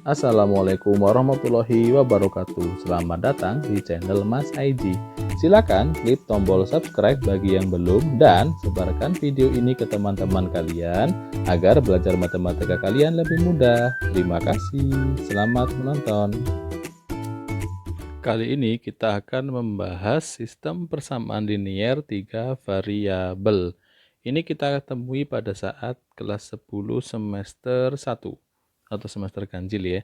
Assalamualaikum warahmatullahi wabarakatuh. Selamat datang di channel Mas IG. Silakan klik tombol subscribe bagi yang belum dan sebarkan video ini ke teman-teman kalian agar belajar matematika kalian lebih mudah. Terima kasih. Selamat menonton. Kali ini kita akan membahas sistem persamaan linier 3 variabel. Ini kita temui pada saat kelas 10 semester 1 atau semester ganjil ya.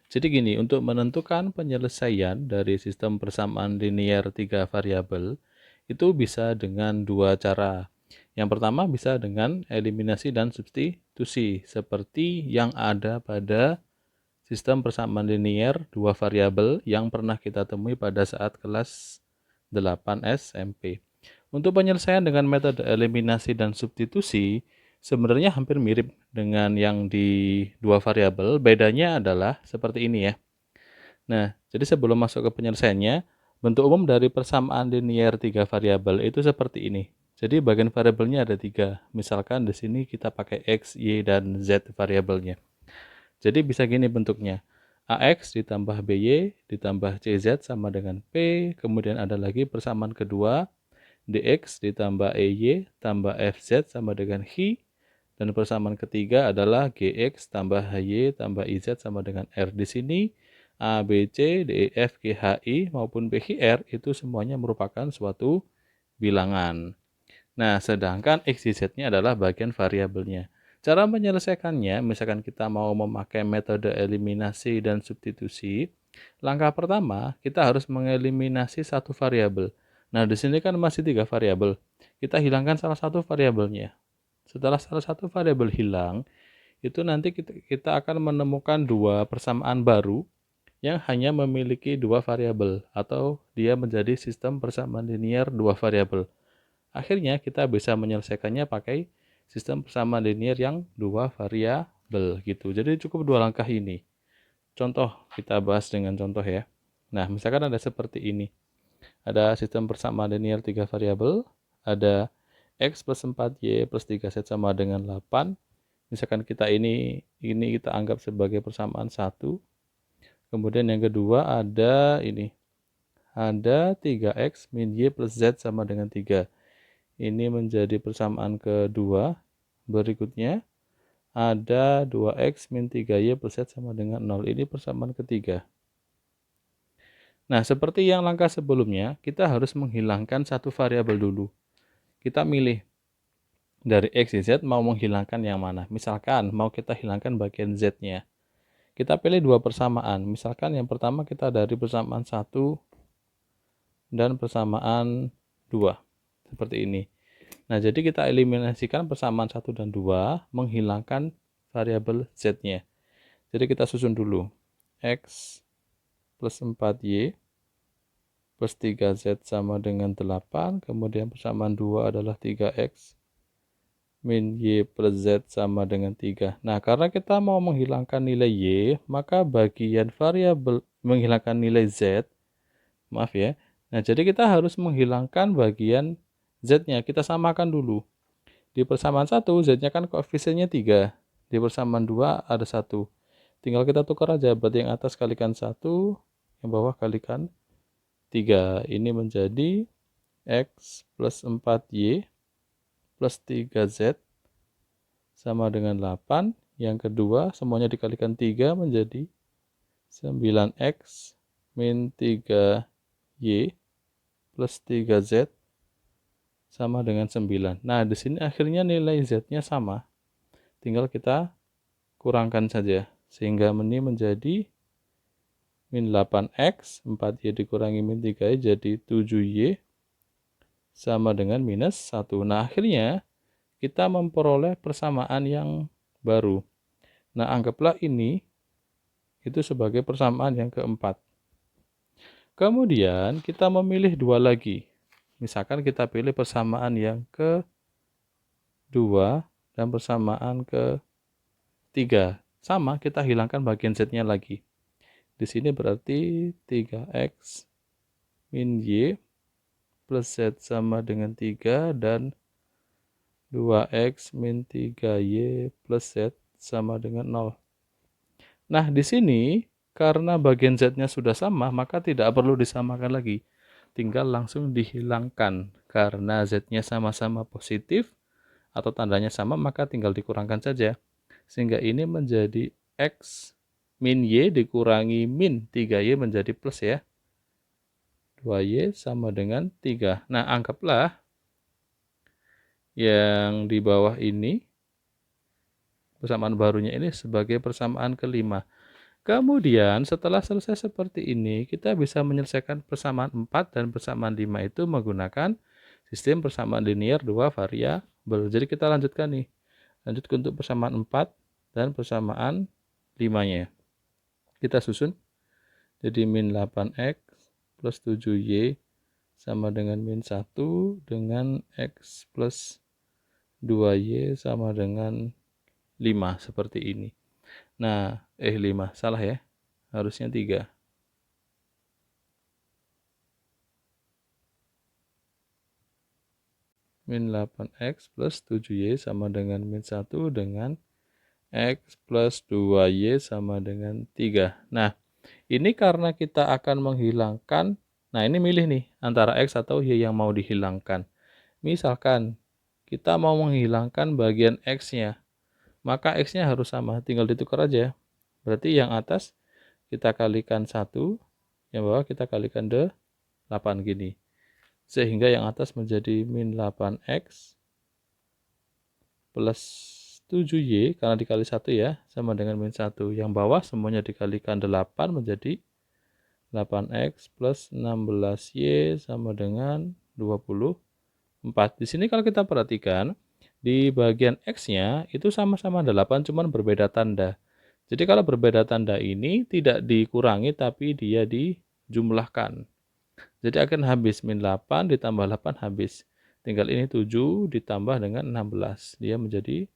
Jadi gini, untuk menentukan penyelesaian dari sistem persamaan linier 3 variabel itu bisa dengan dua cara. Yang pertama bisa dengan eliminasi dan substitusi seperti yang ada pada sistem persamaan linier dua variabel yang pernah kita temui pada saat kelas 8 SMP. Untuk penyelesaian dengan metode eliminasi dan substitusi, sebenarnya hampir mirip dengan yang di dua variabel. Bedanya adalah seperti ini ya. Nah, jadi sebelum masuk ke penyelesaiannya, bentuk umum dari persamaan linier tiga variabel itu seperti ini. Jadi bagian variabelnya ada tiga. Misalkan di sini kita pakai X, Y, dan Z variabelnya. Jadi bisa gini bentuknya. AX ditambah BY ditambah CZ sama dengan P. Kemudian ada lagi persamaan kedua. DX ditambah EY tambah FZ sama dengan HI. Dan persamaan ketiga adalah GX tambah HY tambah IZ sama dengan R. Di sini A, B, C, D, E, F, G, H, I maupun P, Q, R itu semuanya merupakan suatu bilangan. Nah, sedangkan X, Y, Z-nya adalah bagian variabelnya. Cara menyelesaikannya, misalkan kita mau memakai metode eliminasi dan substitusi, langkah pertama kita harus mengeliminasi satu variabel. Nah, di sini kan masih tiga variabel. Kita hilangkan salah satu variabelnya. Setelah salah satu variabel hilang, itu nanti kita akan menemukan dua persamaan baru yang hanya memiliki dua variabel atau dia menjadi sistem persamaan linier dua variabel. Akhirnya kita bisa menyelesaikannya pakai sistem persamaan linier yang dua variabel gitu. Jadi cukup dua langkah ini. Contoh, kita bahas dengan contoh ya. Nah, misalkan ada seperti ini. Ada sistem persamaan linier tiga variabel, ada X plus 4Y plus 3Z sama dengan 8. Misalkan kita ini kita anggap sebagai persamaan satu. Kemudian yang kedua ada ini. Ada 3X min Y plus Z sama dengan 3. Ini menjadi persamaan kedua. Berikutnya ada 2x min 3y plus z sama dengan 0. Ini persamaan ketiga. Nah, seperti yang langkah sebelumnya, kita harus menghilangkan satu variabel dulu. Kita milih dari x, y, z mau menghilangkan yang mana. Misalkan mau kita hilangkan bagian z-nya. Kita pilih dua persamaan. Misalkan yang pertama kita dari persamaan 1 dan persamaan 2. Seperti ini. Nah, jadi kita eliminasikan persamaan 1 dan 2, menghilangkan variabel z-nya. Jadi kita susun dulu. X plus 4Y plus 3Z sama dengan 8. Kemudian persamaan 2 adalah 3X min Y plus Z sama dengan 3. Nah, karena kita mau menghilangkan nilai Y, maka bagian variabel menghilangkan nilai Z, maaf ya. Nah, jadi kita harus menghilangkan bagian Z-nya. Kita samakan dulu. Di persamaan 1, Z-nya kan koefisiennya 3. Di persamaan 2 ada 1. Tinggal kita tukar aja. Berarti yang atas kalikan 1, yang bawah kalikan 3. Ini menjadi X plus 4Y plus 3Z sama dengan 8. Yang kedua, semuanya dikalikan 3 menjadi 9X min 3Y plus 3Z sama dengan 9. Nah, di sini akhirnya nilai Z-nya sama. Tinggal kita kurangkan saja. Sehingga ini menjadi min 8X, 4Y dikurangi min 3Y jadi 7Y sama dengan minus 1. Nah, akhirnya kita memperoleh persamaan yang baru. Nah, anggaplah ini itu sebagai persamaan yang keempat. Kemudian kita memilih dua lagi. Misalkan kita pilih persamaan yang kedua dan persamaan ketiga. Sama, kita hilangkan bagian Z-nya lagi. Di sini berarti 3X min Y plus Z sama dengan 3 dan 2X min 3Y plus Z sama dengan 0. Nah, di sini karena bagian Z-nya sudah sama, maka tidak perlu disamakan lagi. Tinggal langsung dihilangkan. Karena Z-nya sama-sama positif atau tandanya sama, maka tinggal dikurangkan saja. Sehingga ini menjadi X min Y dikurangi min 3Y menjadi plus ya. 2Y sama dengan 3. Nah, anggaplah yang di bawah ini, persamaan barunya ini sebagai persamaan kelima. Kemudian setelah selesai seperti ini, kita bisa menyelesaikan persamaan 4 dan persamaan 5 itu menggunakan sistem persamaan linear dua variabel. Jadi kita lanjutkan nih. Lanjut untuk persamaan 4 dan persamaan 5-nya. Kita susun. Jadi min 8x plus 7y sama dengan min 1 dengan x plus 2y sama dengan 5 seperti ini. Nah, 5, salah ya. Harusnya 3. Min 8x plus 7y sama dengan min 1 dengan x plus 2y sama dengan 3. Nah, ini karena kita akan menghilangkan, nah ini milih nih antara x atau y yang mau dihilangkan. Misalkan kita mau menghilangkan bagian x-nya, maka x-nya harus sama, tinggal ditukar aja. Berarti yang atas kita kalikan 1, yang bawah kita kalikan 8 gini. Sehingga yang atas menjadi min 8x plus 7y, karena dikali 1 ya, sama dengan min 1. Yang bawah semuanya dikalikan 8 menjadi 8x plus 16y sama dengan 24. Di sini kalau kita perhatikan, di bagian x-nya itu sama-sama 8, cuman berbeda tanda. Jadi kalau berbeda tanda ini tidak dikurangi, tapi dia dijumlahkan. Jadi akan habis min 8 ditambah 8 habis. Tinggal ini 7 ditambah dengan 16. Dia menjadi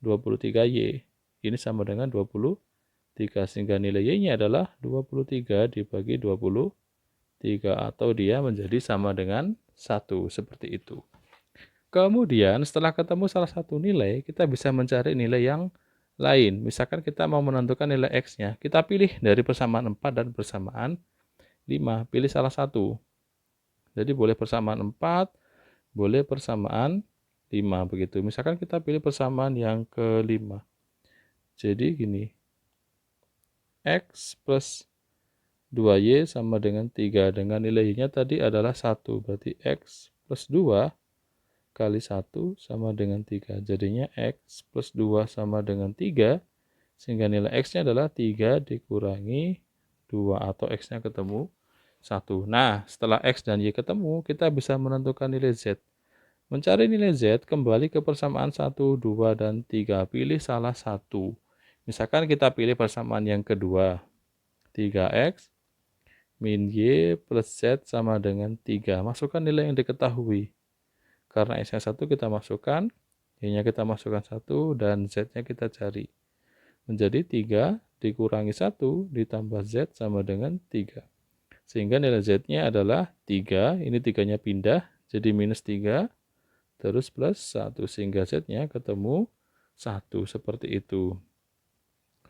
23y. Ini sama dengan 23. Sehingga nilai y-nya adalah 23 dibagi 23. Atau dia menjadi sama dengan 1. Seperti itu. Kemudian setelah ketemu salah satu nilai, kita bisa mencari nilai yang lain. Misalkan kita mau menentukan nilai x-nya. Kita pilih dari persamaan 4 dan persamaan 5. Pilih salah satu. Jadi boleh persamaan 4, boleh persamaan 5 begitu. Misalkan kita pilih persamaan yang kelima. Jadi gini. X plus 2y sama dengan 3. Dengan nilai y-nya tadi adalah 1. Berarti x plus 2 kali 1 sama dengan 3. Jadinya x plus 2 sama dengan 3. Sehingga nilai x-nya adalah 3 dikurangi 2. Atau x-nya ketemu 1. Nah, setelah x dan y ketemu, kita bisa menentukan nilai z. Mencari nilai z, kembali ke persamaan 1, 2, dan 3. Pilih salah satu. Misalkan kita pilih persamaan yang kedua. 3x min y plus z sama dengan 3. Masukkan nilai yang diketahui. Karena x-nya 1 kita masukkan, y-nya kita masukkan 1, dan z-nya kita cari. Menjadi 3 dikurangi 1 ditambah z sama dengan 3. Sehingga nilai z-nya adalah 3, ini 3-nya pindah, jadi minus 3, terus plus 1, sehingga z-nya ketemu 1, seperti itu.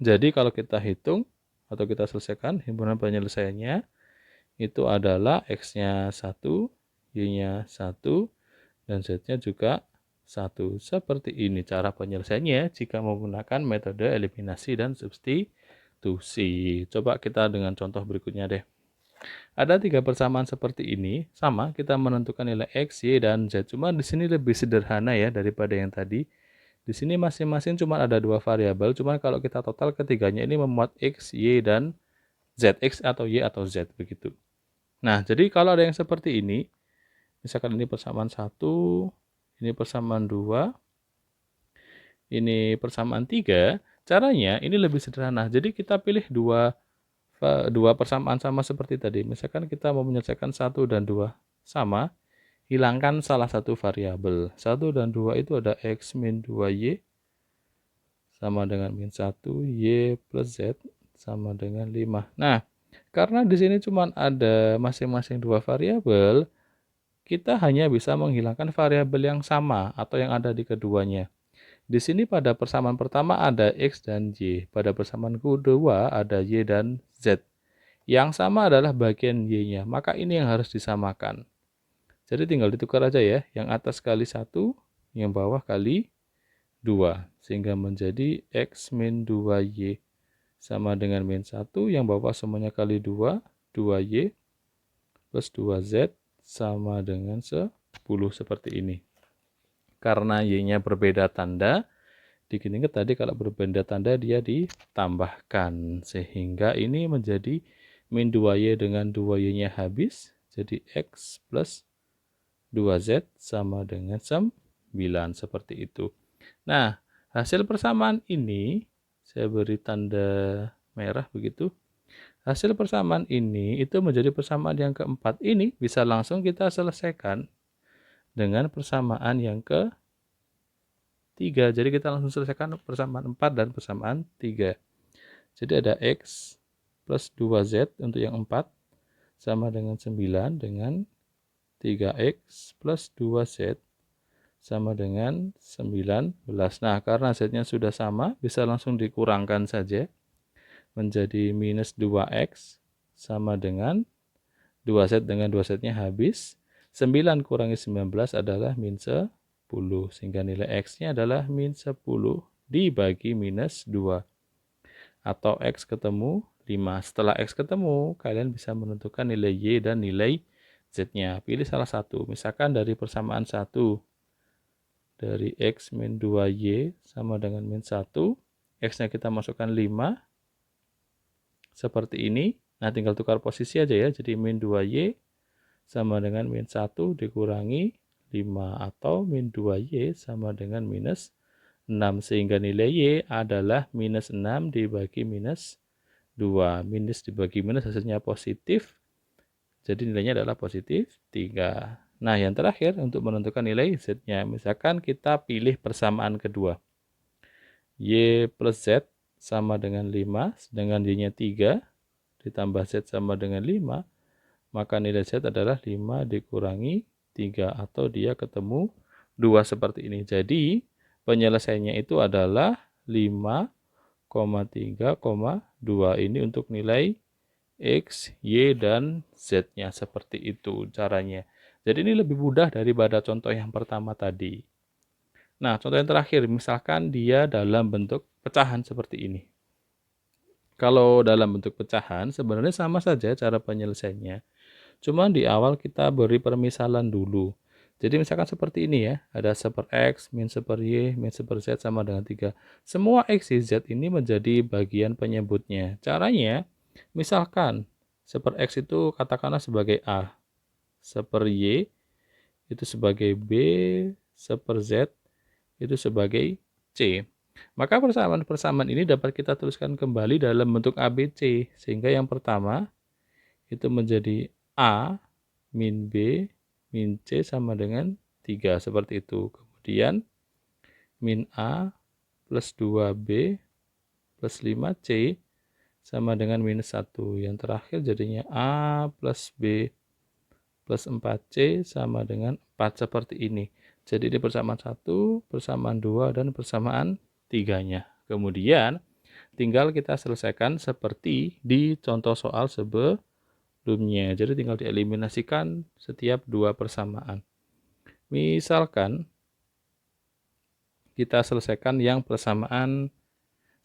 Jadi kalau kita hitung, atau kita selesaikan himpunan penyelesaiannya, itu adalah x-nya 1, y-nya 1, dan z-nya juga 1. Seperti ini cara penyelesaiannya jika menggunakan metode eliminasi dan substitusi. Coba kita dengan contoh berikutnya deh. Ada 3 persamaan seperti ini, sama kita menentukan nilai x, y, dan z. Cuma di sini lebih sederhana ya daripada yang tadi. Di sini masing-masing cuma ada 2 variabel, cuma kalau kita total ketiganya ini memuat x, y, dan z, x atau y atau z begitu. Nah, jadi kalau ada yang seperti ini, misalkan ini persamaan 1, ini persamaan 2, ini persamaan 3, caranya ini lebih sederhana. Jadi kita pilih dua persamaan sama seperti tadi. Misalkan kita mau menyelesaikan 1 dan 2 sama, hilangkan salah satu variabel. 1 dan 2 itu ada x min 2y sama dengan min 1, y plus z sama dengan 5. Nah, karena di sini cuma ada masing-masing 2 variabel, kita hanya bisa menghilangkan variabel yang sama atau yang ada di keduanya. Di sini pada persamaan pertama ada X dan Y. Pada persamaan kedua ada Y dan Z. Yang sama adalah bagian Y-nya. Maka ini yang harus disamakan. Jadi tinggal ditukar aja ya. Yang atas kali 1, yang bawah kali 2. Sehingga menjadi X min 2Y sama dengan min 1. Yang bawah semuanya kali 2. 2Y plus 2Z sama dengan 10 seperti ini. Karena Y-nya berbeda tanda, diingat tadi kalau berbeda tanda dia ditambahkan. Sehingga ini menjadi min 2Y dengan 2Y-nya habis. Jadi X plus 2Z sama dengan 9. Seperti itu. Nah, hasil persamaan ini, saya beri tanda merah begitu. Hasil persamaan ini itu menjadi persamaan yang keempat. Ini bisa langsung kita selesaikan dengan persamaan yang ketiga. Jadi kita langsung selesaikan persamaan 4 dan persamaan 3. Jadi ada X plus 2Z untuk yang 4 sama dengan 9 dengan 3X plus 2Z sama dengan 19. Nah, karena Z-nya sudah sama, bisa langsung dikurangkan saja. Menjadi minus 2X sama dengan 2Z dengan 2Z-nya habis. 9 kurangi 19 adalah min 10. Sehingga nilai X-nya adalah min 10 dibagi minus 2. Atau X ketemu 5. Setelah X ketemu, kalian bisa menentukan nilai Y dan nilai Z-nya. Pilih salah satu. Misalkan dari persamaan 1. Dari X min 2Y sama dengan min 1. X-nya kita masukkan 5. Seperti ini. Nah, tinggal tukar posisi aja ya. Jadi min 2Y sama dengan min 1 dikurangi 5. Atau min 2Y sama dengan minus 6. Sehingga nilai Y adalah minus 6 dibagi minus 2. Minus dibagi minus hasilnya positif. Jadi nilainya adalah positif 3. Nah, yang terakhir untuk menentukan nilai Z-nya. Misalkan kita pilih persamaan kedua. Y plus Z sama dengan 5, sedangkan Y-nya 3, ditambah Z sama dengan 5, maka nilai Z adalah 5 dikurangi 3, atau dia ketemu 2 seperti ini. Jadi, penyelesaiannya itu adalah 5,3,2. Ini untuk nilai X, Y, dan Z-nya. Seperti itu caranya. Jadi ini lebih mudah daripada contoh yang pertama tadi. Nah, contoh yang terakhir, misalkan dia dalam bentuk pecahan seperti ini. Kalau dalam bentuk pecahan, sebenarnya sama saja cara penyelesaiannya. Cuma di awal kita beri permisalan dulu. Jadi misalkan seperti ini ya, ada 1/X, min 1/Y, min 1/Z sama dengan 3. Semua X, Y, Z ini menjadi bagian penyebutnya. Caranya, misalkan 1/X itu katakanlah sebagai A, 1/Y itu sebagai B, 1/Z itu sebagai C. Maka persamaan-persamaan ini dapat kita tuliskan kembali dalam bentuk ABC. Sehingga yang pertama itu menjadi A min B min C sama dengan 3. Seperti itu. Kemudian min A plus 2B plus 5C sama dengan minus 1. Yang terakhir jadinya A plus B plus 4C sama dengan 4. Seperti ini. Jadi di persamaan 1, persamaan 2, dan persamaan 3-nya. Kemudian tinggal kita selesaikan seperti di contoh soal sebelumnya. Jadi tinggal dieliminasikan setiap 2 persamaan. Misalkan kita selesaikan yang persamaan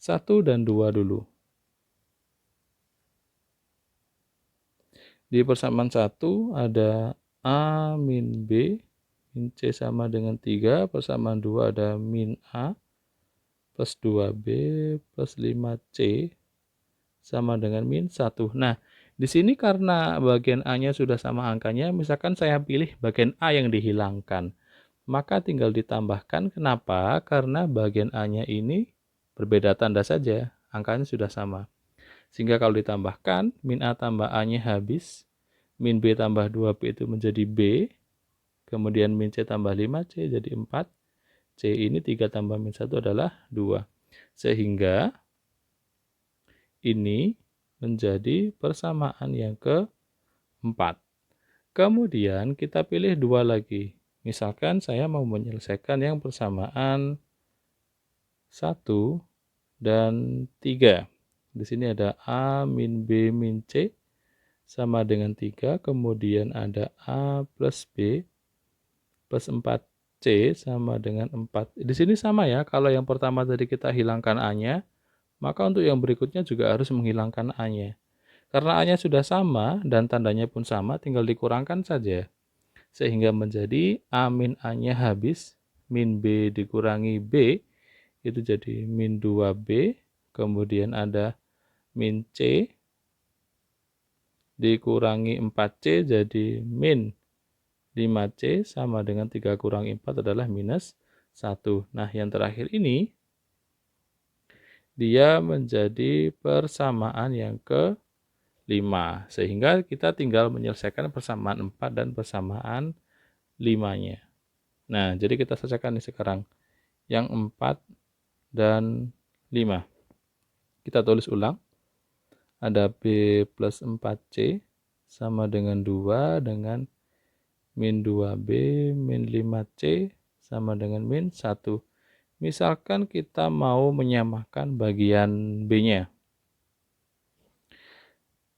1 dan 2 dulu. Di persamaan 1 ada A min B min C sama dengan 3. Persamaan 2 ada min A plus 2B plus 5C sama dengan min 1. Nah, di sini karena bagian A-nya sudah sama angkanya, misalkan saya pilih bagian A yang dihilangkan. Maka tinggal ditambahkan. Kenapa? Karena bagian A-nya ini berbeda tanda saja. Angkanya sudah sama. Sehingga kalau ditambahkan, min A tambah A-nya habis. Min B tambah 2B itu menjadi B. Kemudian min C tambah 5C jadi 4. C ini 3 tambah min 1 adalah 2. Sehingga ini menjadi persamaan yang keempat. Kemudian kita pilih 2 lagi. Misalkan saya mau menyelesaikan yang persamaan 1, dan 3. Di sini ada A min B min C sama dengan 3, kemudian ada A plus B plus 4C sama dengan 4. Di sini sama ya, kalau yang pertama tadi kita hilangkan A-nya, maka untuk yang berikutnya juga harus menghilangkan A-nya. Karena A-nya sudah sama dan tandanya pun sama, tinggal dikurangkan saja. Sehingga menjadi A min A-nya habis, min B dikurangi B, itu jadi min 2B, kemudian ada min C, dikurangi 4C jadi min 5C sama dengan 3 kurangi 4 adalah minus 1. Nah, yang terakhir ini, dia menjadi persamaan yang ke-5. Sehingga kita tinggal menyelesaikan persamaan 4 dan persamaan 5-nya. Nah, jadi kita selesaikan nih sekarang yang 4 dan 5. Kita tulis ulang. Ada B plus 4C sama dengan 2 dengan min 2B min 5C sama dengan min 1. Misalkan kita mau menyamakan bagian B-nya.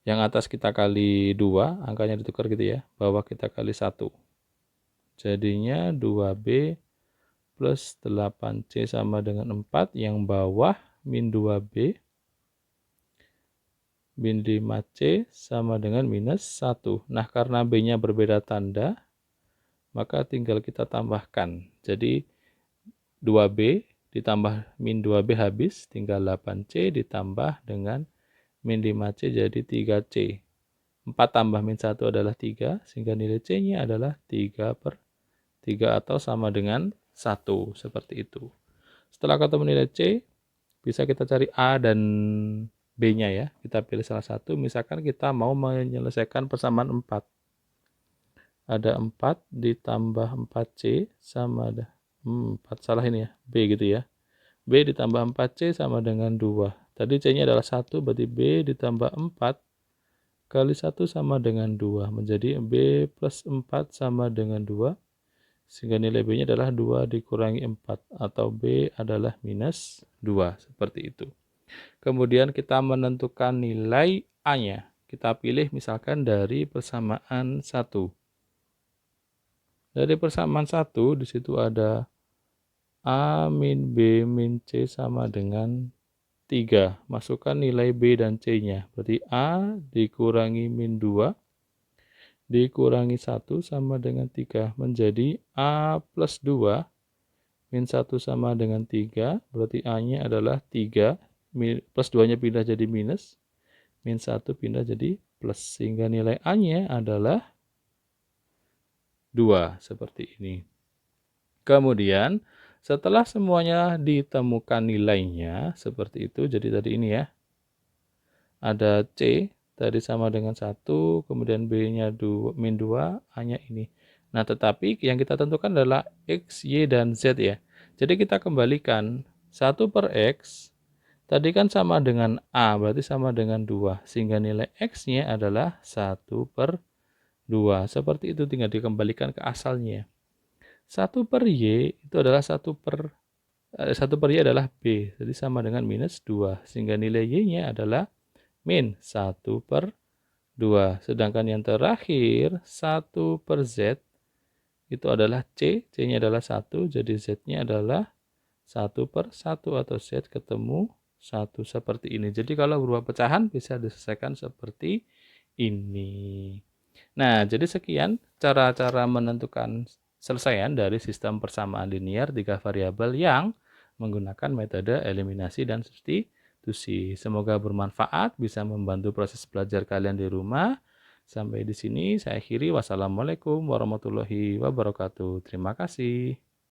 Yang atas kita kali 2, angkanya ditukar gitu ya. Bawah kita kali 1. Jadinya 2B plus 8C sama dengan 4. Yang bawah min 2B min 5C sama dengan minus 1. Nah, karena B-nya berbeda tanda, maka tinggal kita tambahkan. Jadi 2B ditambah min 2B habis, tinggal 8C ditambah dengan min 5C jadi 3C. 4 tambah min 1 adalah 3, sehingga nilai C-nya adalah 3/3 atau sama dengan 1, seperti itu. Setelah ketemu nilai C, bisa kita cari A dan B-nya ya. Kita pilih salah satu, misalkan kita mau menyelesaikan persamaan 4. Ada 4 ditambah 4C sama ada 4, salah ini ya, B gitu ya. B ditambah 4C sama dengan 2. Tadi C-nya adalah 1, berarti B ditambah 4 kali 1 sama dengan 2. Menjadi B plus 4 sama dengan 2. Sehingga nilai B-nya adalah 2 dikurangi 4. Atau B adalah minus 2. Seperti itu. Kemudian kita menentukan nilai A-nya. Kita pilih misalkan dari persamaan 1. Dari persamaan 1, di situ ada A min B min C sama dengan 3. Masukkan nilai B dan C-nya. Berarti A dikurangi min 2 dikurangi 1 sama dengan 3. Menjadi A plus 2 min 1 sama dengan 3. Berarti A-nya adalah 3. Plus 2-nya pindah jadi minus. Min 1 pindah jadi plus. Sehingga nilai A-nya adalah 2. Seperti ini. Kemudian setelah semuanya ditemukan nilainya seperti itu, jadi tadi ini ya, ada C tadi sama dengan 1, kemudian B-nya min 2, A-nya ini. Nah, tetapi yang kita tentukan adalah X, Y, dan Z ya. Jadi kita kembalikan 1/X, tadi kan sama dengan A, berarti sama dengan 2. Sehingga nilai X-nya adalah 1/2. Seperti itu, tinggal dikembalikan ke asalnya. 1/Y itu adalah 1/Y adalah B, jadi sama dengan minus 2. Sehingga nilai Y-nya adalah min 1/2. Sedangkan yang terakhir 1/Z itu adalah C, C-nya adalah 1, jadi Z-nya adalah 1/1 atau Z ketemu 1 seperti ini. Jadi kalau berupa pecahan bisa diselesaikan seperti ini. Nah, jadi sekian cara-cara menentukan selesaian dari sistem persamaan linear 3 variabel yang menggunakan metode eliminasi dan substitusi. Semoga bermanfaat, bisa membantu proses belajar kalian di rumah. Sampai di sini saya akhiri. Wassalamualaikum warahmatullahi wabarakatuh. Terima kasih.